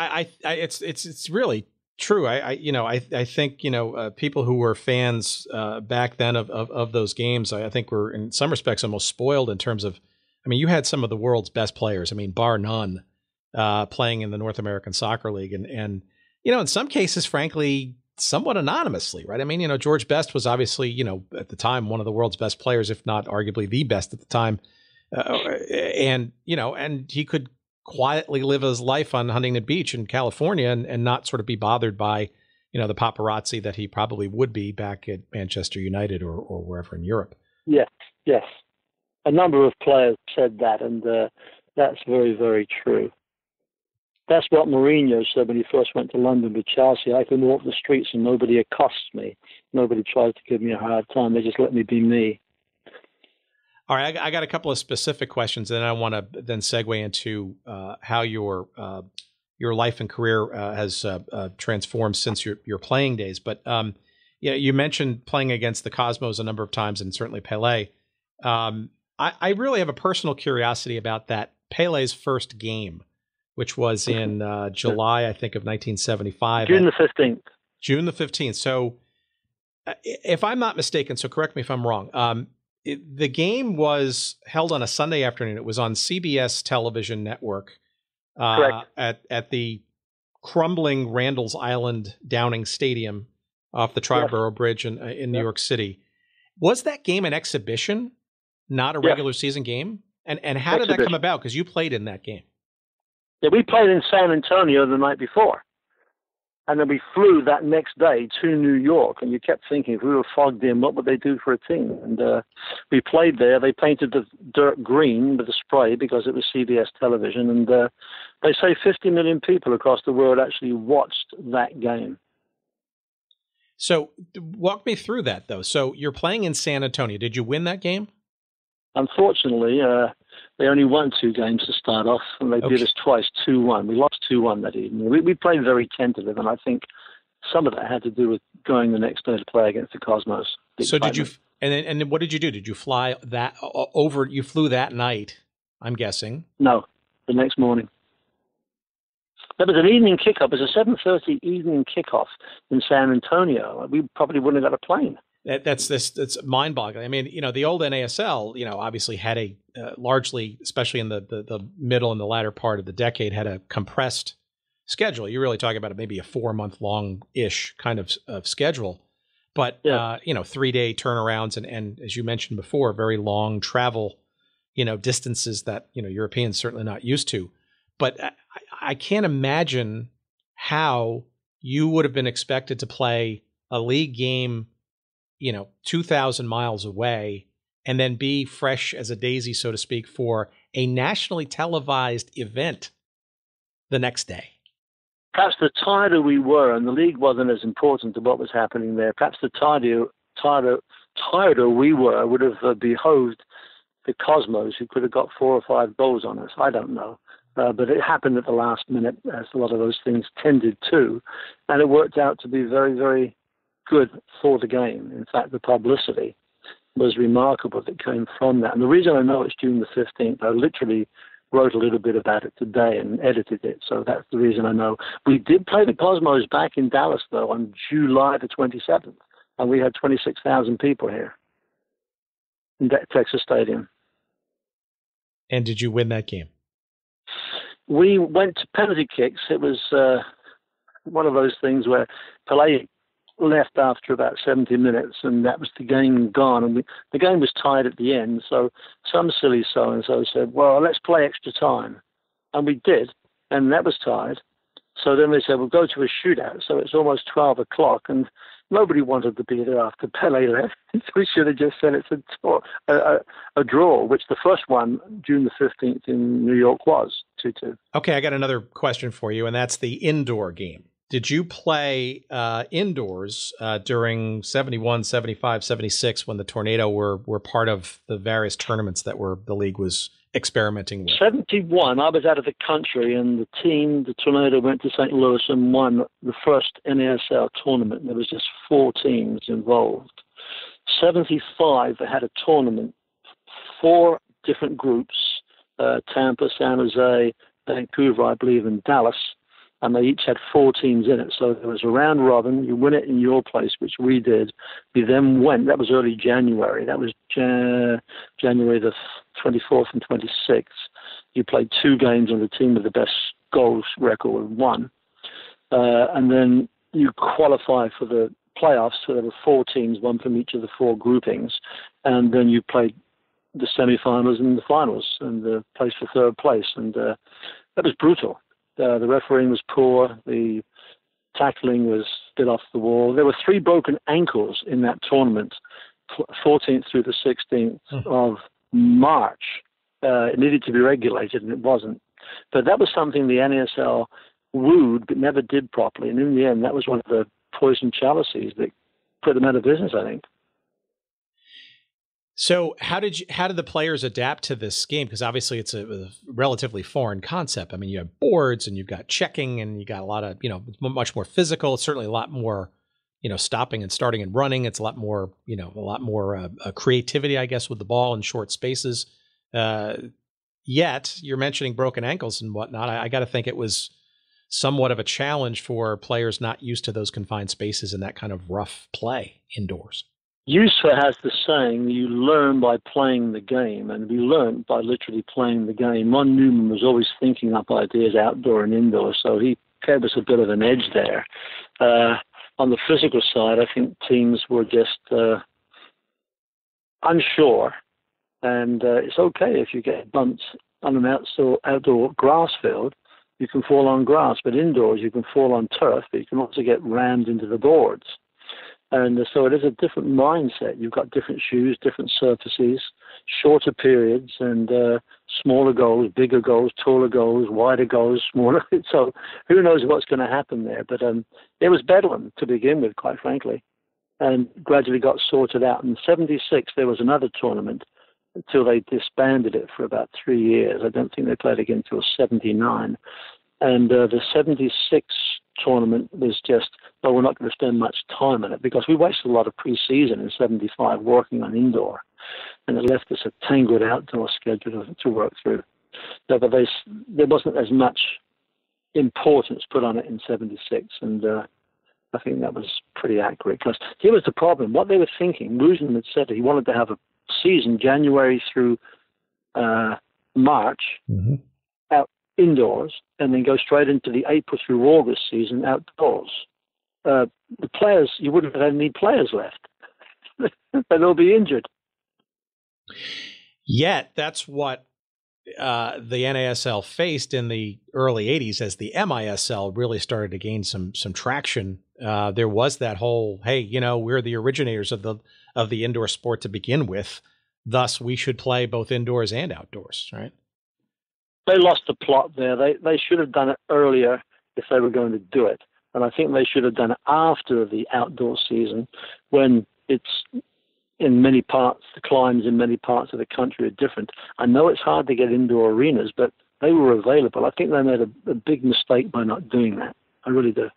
it's really true. I think, people who were fans back then of those games, I think were in some respects almost spoiled in terms of, you had some of the world's best players. bar none, playing in the North American Soccer League. And in some cases, frankly, somewhat anonymously, right? George Best was obviously, at the time, one of the world's best players, if not arguably the best at the time. And he could quietly live his life on Huntington Beach in California and not sort of be bothered by, the paparazzi that he probably would be back at Manchester United or wherever in Europe. Yes. A number of players said that, and that's very, very true. That's what Mourinho said when he first went to London with Chelsea. I can walk the streets and nobody accosts me. Nobody tries to give me a hard time. They just let me be me. All right, I got a couple of specific questions, and then I want to then segue into how your life and career has transformed since your playing days. But you mentioned playing against the Cosmos a number of times, and certainly Pele. I really have a personal curiosity about that Pele's first game, which was in July, I think, of 1975. June the 15th. June the 15th. So if I'm not mistaken, so correct me if I'm wrong, the game was held on a Sunday afternoon. It was on CBS television network at the crumbling Randall's Island Downing Stadium off the Triborough Bridge in New York City. Was that game an exhibition, not a regular season game? And how did that come about? Because you played in that game. Yeah, we played in San Antonio the night before. And then we flew that next day to New York. And you kept thinking, if we were fogged in, what would they do for a team? And we played there. They painted the dirt green with a spray because it was CBS television. And they say 50 million people across the world actually watched that game. So walk me through that, though. So you're playing in San Antonio. Did you win that game? Unfortunately, they only won 2 games to start off, and they did us twice, 2-1. We lost 2-1 that evening. We played very tentative, and I think some of that had to do with going the next day to play against the Cosmos. So did you, and then what did you do? Did you fly that over, you flew that night, I'm guessing? No, the next morning. There was an evening kickoff. It was a 7:30 evening kickoff in San Antonio. We probably wouldn't have got a plane. That's mind-boggling. I mean, the old NASL, obviously had a largely, especially in the middle and the latter part of the decade, had a compressed schedule. You're really talking about maybe a 4-month long-ish kind of schedule. But, 3-day turnarounds and as you mentioned before, very long travel, distances that, Europeans certainly not used to. But I can't imagine how you would have been expected to play a league game, 2,000 miles away and then be fresh as a daisy, so to speak, for a nationally televised event the next day. Perhaps the tireder we were, and the league wasn't as important to what was happening there, perhaps the tireder we were would have behoved the Cosmos, who could have got 4 or 5 goals on us. I don't know. But it happened at the last minute, as a lot of those things tended to. And it worked out to be very, very good for the game. In fact, the publicity was remarkable that came from that. And the reason I know it's June the 15th, I literally wrote a little bit about it today and edited it. So that's the reason I know. We did play the Cosmos back in Dallas, though, on July the 27th. And we had 26,000 people here in Texas Stadium. And did you win that game? We went to penalty kicks. It was one of those things where Pele left after about 70 minutes, and that was the game gone. And the game was tied at the end, so some silly so-and-so said, well, let's play extra time. And we did, and that was tied. So then they said, we'll go to a shootout. So it's almost 12 o'clock, and nobody wanted to be there after Pele left. So we should have just said it's a draw, which the first one, June the 15th in New York, was 2-2. Okay, I got another question for you, and that's the indoor game. Did you play indoors during 71, 75, 76 when the Tornado were part of the various tournaments that the league was experimenting with? 71, I was out of the country, and the Tornado, went to St. Louis and won the first NASL tournament. There was just 4 teams involved. 75, they had a tournament, 4 different groups, Tampa, San Jose, Vancouver, I believe, and Dallas. And they each had 4 teams in it. So there was a round robin. You win it in your place, which we did. We then went, that was early January. That was January the 24th and 26th. You played 2 games, and the team with the best goals record won. And then you qualify for the playoffs. So there were 4 teams, 1 from each of the 4 groupings. And then you played the semifinals and the finals, and the place for 3rd place. And that was brutal. The refereeing was poor. The tackling was a bit off the wall. There were 3 broken ankles in that tournament, 14th through the 16th of March. It needed to be regulated, and it wasn't. But that was something the NASL wooed but never did properly. And in the end, that was one of the poison chalices that put them out of business, I think. So how did the players adapt to this game? Because obviously it's a relatively foreign concept. I mean, you have boards and you've got checking and you got a lot of, it's much more physical. It's certainly a lot more, stopping and starting and running. It's a lot more creativity, I guess, with the ball in short spaces. Yet you're mentioning broken ankles and whatnot. I got to think it was somewhat of a challenge for players not used to those confined spaces and that kind of rough play indoors. Usher has the saying, you learn by playing the game, and we learned by literally playing the game. Ron Newman was always thinking up ideas outdoor and indoor, so he gave us a bit of an edge there. On the physical side, I think teams were just unsure, and it's okay if you get bumped on an outdoor grass field. You can fall on grass, but indoors you can fall on turf, but you can also get rammed into the boards. And so it is a different mindset. You've got different shoes, different surfaces, shorter periods, and smaller goals, bigger goals, taller goals, wider goals, smaller. So who knows what's going to happen there. But it was bedlam to begin with, quite frankly, and gradually got sorted out. In 76, there was another tournament until they disbanded it for about 3 years. I don't think they played again until 79. And the 76 tournament was just, well, we're not going to spend much time on it because we wasted a lot of preseason in 75 working on indoor. And it left us a tangled outdoor schedule to work through. So, but there wasn't as much importance put on it in 76. And I think that was pretty accurate. Because here was the problem. What they were thinking, Woosnam had said that he wanted to have a season January through March out indoors, and then go straight into the April through August season outdoors. The players, you wouldn't have any players left. They'd all be injured. Yet, that's what the NASL faced in the early 80s as the MISL really started to gain some traction. There was that whole, hey, we're the originators of the indoor sport to begin with. Thus, we should play both indoors and outdoors, right? They lost the plot there. They should have done it earlier if they were going to do it. And I think they should have done it after the outdoor season when it's in many parts, the climes in many parts of the country are different. I know it's hard to get indoor arenas, but they were available. I think they made a big mistake by not doing that. I really do.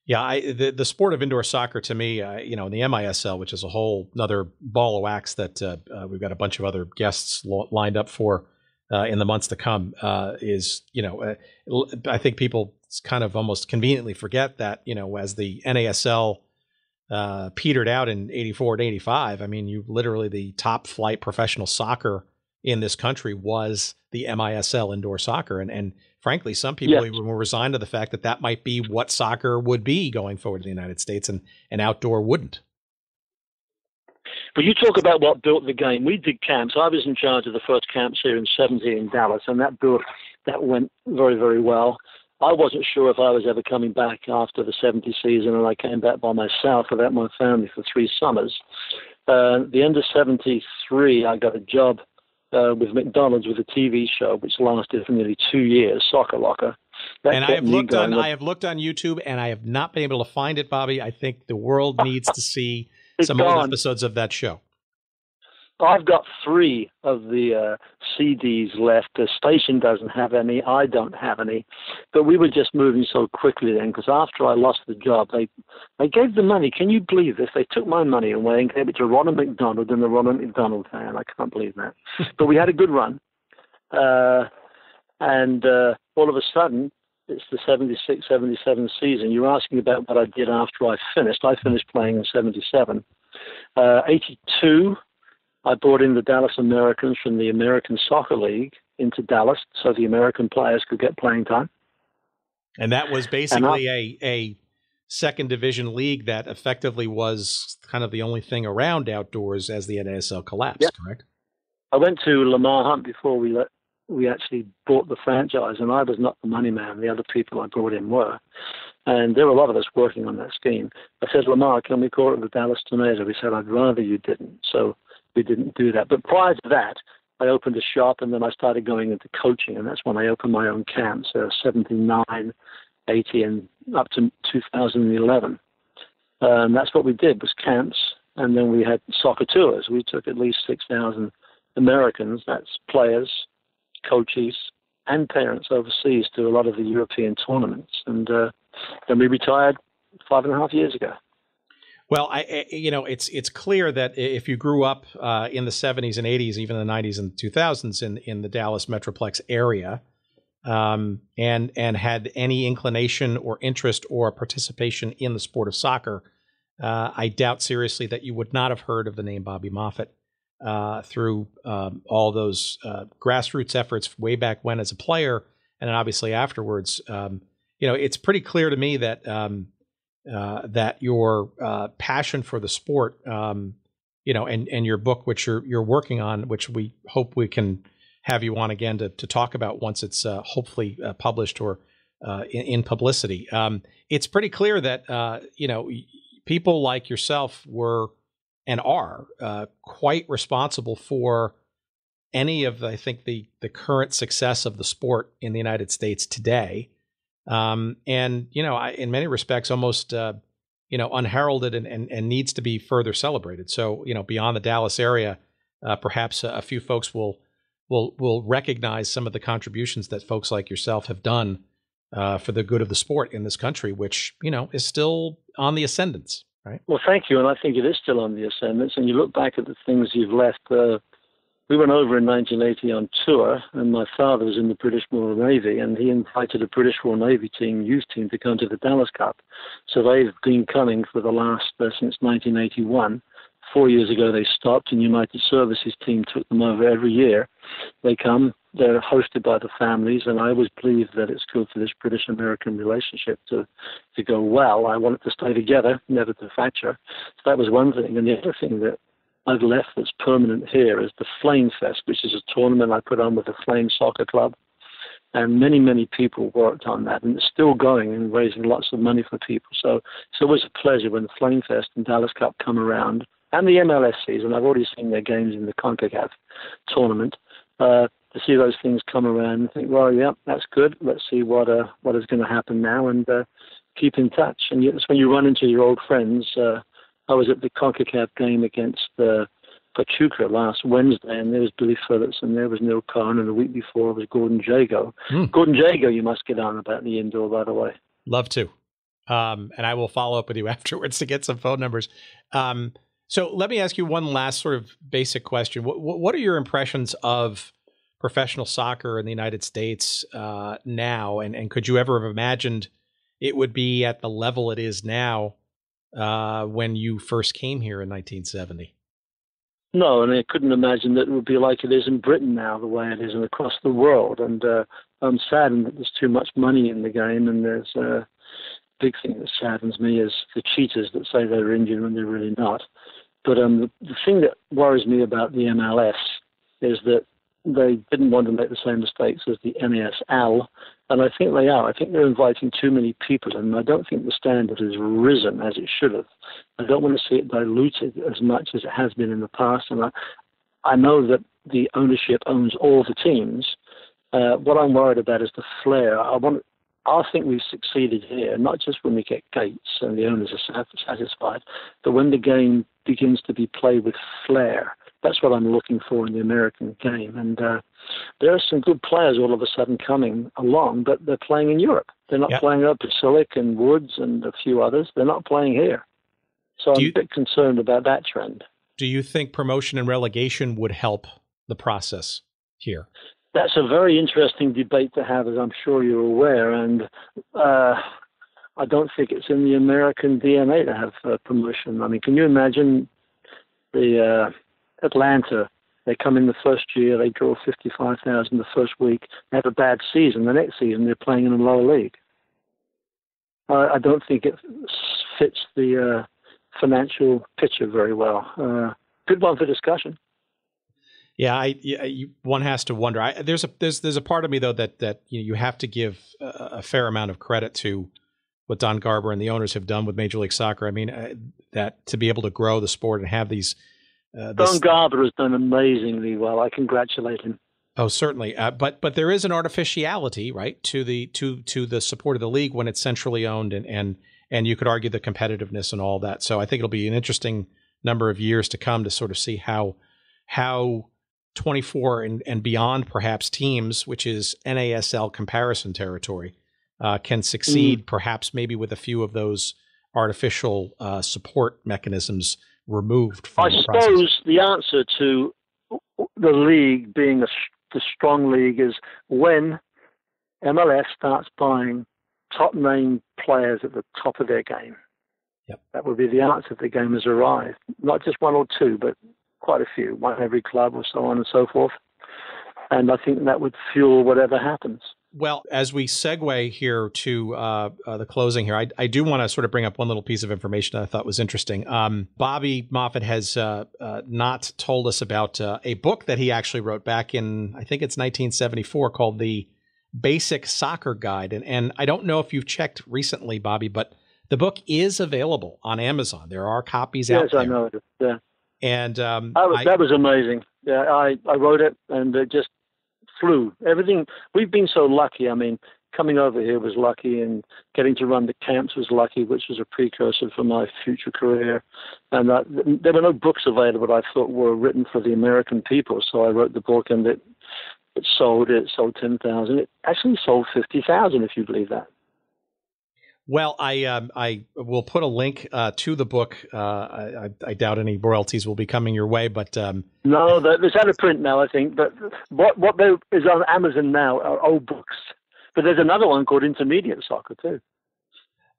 Yeah, the sport of indoor soccer to me, in the MISL, which is a whole another ball of wax that we've got a bunch of other guests lined up for in the months to come, is, I think people kind of almost conveniently forget that, as the NASL petered out in 84 and 85, I mean, the top flight professional soccer in this country was the MISL indoor soccer. And frankly, some people even were resigned to the fact that might be what soccer would be going forward in the United States, and outdoor wouldn't. But you talk about what built the game. We did camps. I was in charge of the first camps here in 70 in Dallas, and that went very, very well. I wasn't sure if I was ever coming back after the 70 season, and I came back by myself without my family for 3 summers. The end of 73, I got a job with McDonald's with a TV show, which lasted for nearly 2 years, Soccer Locker. And I have looked on YouTube, and I have not been able to find it, Bobby. I think the world needs to see some old episodes of that show. I've got 3 of the CDs left. The station doesn't have any. I don't have any. But we were just moving so quickly then, because after I lost the job, they gave the money. Can you believe this? They took my money away and gave it to Ronald McDonald and the Ronald McDonald fan. I can't believe that. But we had a good run. And all of a sudden, it's the 76, 77 season. You're asking about what I did after I finished. I finished playing in 77. 82, I brought in the Dallas Americans from the American Soccer League into Dallas so the American players could get playing time. And that was basically a second division league that effectively was kind of the only thing around outdoors as the NASL collapsed, correct? I went to Lamar Hunt before we actually bought the franchise, and I was not the money man. The other people I brought in were. And there were a lot of us working on that scheme. I said, Lamar, can we call it the Dallas Tornado? He said, I'd rather you didn't. So we didn't do that. But prior to that, I opened a shop, and then I started going into coaching, and that's when I opened my own camps, 79, 80, and up to 2011. And that's what we did, was camps, and then we had soccer tours. We took at least 6,000 Americans, that's players, coaches, and parents overseas to a lot of the European tournaments. And then we retired 5.5 years ago. Well, it's clear that if you grew up in the 70s and 80s, even the 90s and 2000s in the Dallas Metroplex area, and had any inclination or interest or participation in the sport of soccer, I doubt seriously that you would not have heard of the name Bobby Moffat through all those grassroots efforts way back when as a player, and then obviously afterwards. It's pretty clear to me that that your passion for the sport, and your book, which you're working on, which we hope we can have you on again to talk about once it's hopefully published or in publicity. It's pretty clear that people like yourself were and are quite responsible for any of, I think, the current success of the sport in the United States today. And, in many respects, almost, unheralded and needs to be further celebrated. So, beyond the Dallas area, perhaps a few folks will will recognize some of the contributions that folks like yourself have done for the good of the sport in this country, which, is still on the ascendance, right? Well, thank you. And I think it is still on the ascendance. And you look back at the things you've left. We went over in 1980 on tour, and my father was in the British Royal Navy, and he invited a British Royal Navy youth team, to come to the Dallas Cup. So they've been coming for the last, since 1981. 4 years ago they stopped, and United Services team took them over every year. They come, they're hosted by the families, and I always believe that it's good for this British-American relationship to go well. I want it to stay together, never to fracture. So that was one thing. And the other thing that I've left that's permanent here is the Flame Fest, which is a tournament I put on with the Flame Soccer Club. And many, many people worked on that, and it's still going and raising lots of money for people. So it's always a pleasure when the Flame Fest and Dallas Cup come around, and the MLS season. I've already seen their games in the CONCACAF tournament. To see those things come around and think, well, yeah, that's good. Let's see what is going to happen now, and keep in touch. And it's when you run into your old friends. I was at the CONCACAF game against Pachuca last Wednesday, and there was Billy Phillips, and there was Neil Cohen, and the week before was Gordon Jago. Gordon Jago, you must get on about the indoor, by the way. Love to. And I will follow up with you afterwards to get some phone numbers. So let me ask you one last sort of basic question. What are your impressions of professional soccer in the United States now? And could you ever have imagined it would be at the level it is now when you first came here in 1970? No, and I couldn't imagine that it would be like it is in Britain now, the way it is and across the world. And I'm saddened that there's too much money in the game, and there's a big thing that saddens me is the cheaters that say they're Indian when they're really not. But the thing that worries me about the MLS is that they didn't want to make the same mistakes as the NASL, and I think they are. I think they're inviting too many people, and I don't think the standard has risen as it should have. I don't want to see it diluted as much as it has been in the past, and I know that the ownership owns all the teams. What I'm worried about is the flair. I think we've succeeded here, not just when we get gates and the owners are satisfied, but when the game begins to be played with flair. That's what I'm looking for in the American game. And there are some good players all of a sudden coming along, but they're playing in Europe. They're not playing up at Silic and Woods and a few others. They're not playing here. So I'm a bit concerned about that trend. Do you think promotion and relegation would help the process here? That's a very interesting debate to have, as I'm sure you're aware. And I don't think it's in the American DNA to have promotion. I mean, can you imagine the Atlanta? They come in the first year, they draw 55,000 the first week, they have a bad season. The next season, they're playing in a lower league. I don't think it fits the financial picture very well. Good one for discussion. Yeah, one has to wonder. There's a part of me though that you have to give a fair amount of credit to what Don Garber and the owners have done with Major League Soccer. I mean, that to be able to grow the sport and have these. Don Garber has done amazingly well. I congratulate him. Oh, certainly. But there is an artificiality, right, to the support of the league when it's centrally owned, and you could argue the competitiveness and all that. So I think it'll be an interesting number of years to come to sort of see how 24 and beyond perhaps teams, which is NASL comparison territory, can succeed perhaps maybe with a few of those artificial support mechanisms removed from the process. I suppose the answer to the league being the strong league is when MLS starts buying top name players at the top of their game. Yep. That would be the answer if the game has arrived. Not just one or two, but quite a few, one every club or so on and so forth. And I think that would fuel whatever happens. Well, as we segue here to the closing here, I do want to sort of bring up one little piece of information that I thought was interesting. Bobby Moffat has not told us about a book that he actually wrote back in, I think it's 1974, called The Basic Soccer Guide. And I don't know if you've checked recently, Bobby, but the book is available on Amazon. There are copies out there. Yes, I know it. Yeah. And that was amazing. Yeah, I wrote it, and it just flew. Everything. We've been so lucky. I mean, coming over here was lucky, and getting to run the camps was lucky, which was a precursor for my future career. And there were no books available I thought were written for the American people, so I wrote the book, and It sold 10,000. It actually sold 50,000, if you believe that. Well, I will put a link to the book. I doubt any royalties will be coming your way, but no, it's out of print now, I think. But what there is on Amazon now are old books. But there's another one called Intermediate Soccer too.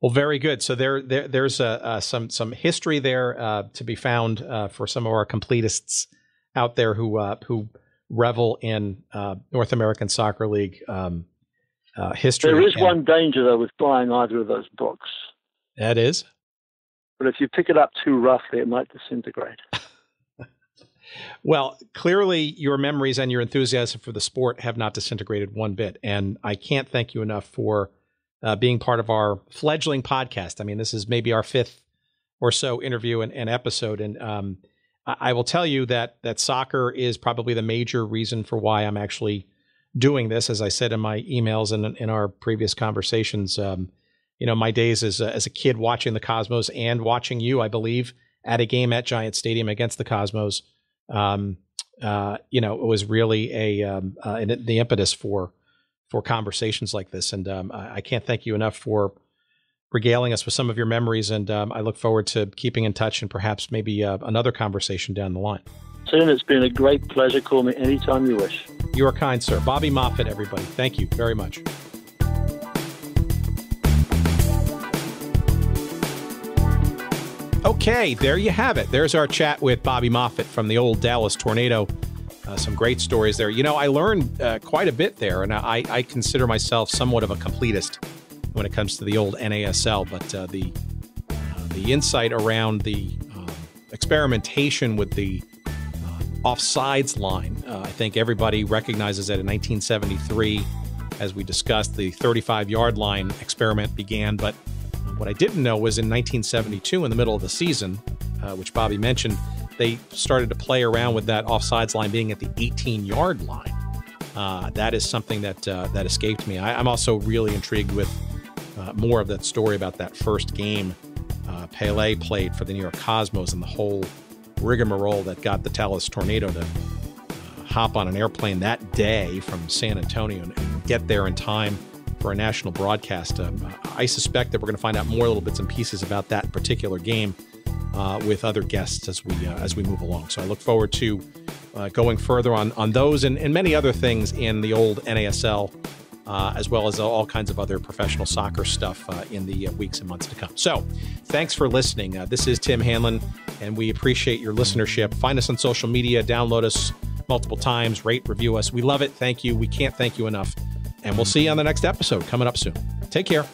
Well, very good. So there's some history there to be found for some of our completists out there who revel in North American Soccer League history. There is one danger, though, with buying either of those books. That is? But if you pick it up too roughly, it might disintegrate. Well, clearly your memories and your enthusiasm for the sport have not disintegrated one bit. And I can't thank you enough for being part of our fledgling podcast. I mean, this is maybe our fifth or so interview and episode. And I will tell you that soccer is probably the major reason for why I'm actually doing this. As I said in my emails and in our previous conversations, my days as a kid watching the Cosmos and watching you, I believe, at a game at Giant Stadium against the Cosmos, it was really the impetus for conversations like this. And I can't thank you enough for regaling us with some of your memories. And I look forward to keeping in touch and perhaps maybe another conversation down the line. Tim, it's been a great pleasure. Call me anytime you wish. You are kind, sir. Bobby Moffat, everybody. Thank you very much. Okay, there you have it. There's our chat with Bobby Moffat from the old Dallas Tornado. Some great stories there. I learned quite a bit there, and I consider myself somewhat of a completist when it comes to the old NASL, but the insight around the experimentation with the offsides line, I think everybody recognizes that in 1973, as we discussed, the 35-yard line experiment began, but what I didn't know was in 1972, in the middle of the season, which Bobby mentioned, they started to play around with that offsides line being at the 18-yard line. That is something that escaped me. I'm also really intrigued with more of that story about that first game Pele played for the New York Cosmos and the whole rigmarole that got the Dallas Tornado to hop on an airplane that day from San Antonio and get there in time for a national broadcast. I suspect that we're going to find out more little bits and pieces about that particular game with other guests as we move along. So I look forward to going further on those and many other things in the old NASL, as well as all kinds of other professional soccer stuff in the weeks and months to come. So thanks for listening. This is Tim Hanlon, and we appreciate your listenership. Find us on social media, download us multiple times, rate, review us. We love it. Thank you. We can't thank you enough. And we'll see you on the next episode coming up soon. Take care.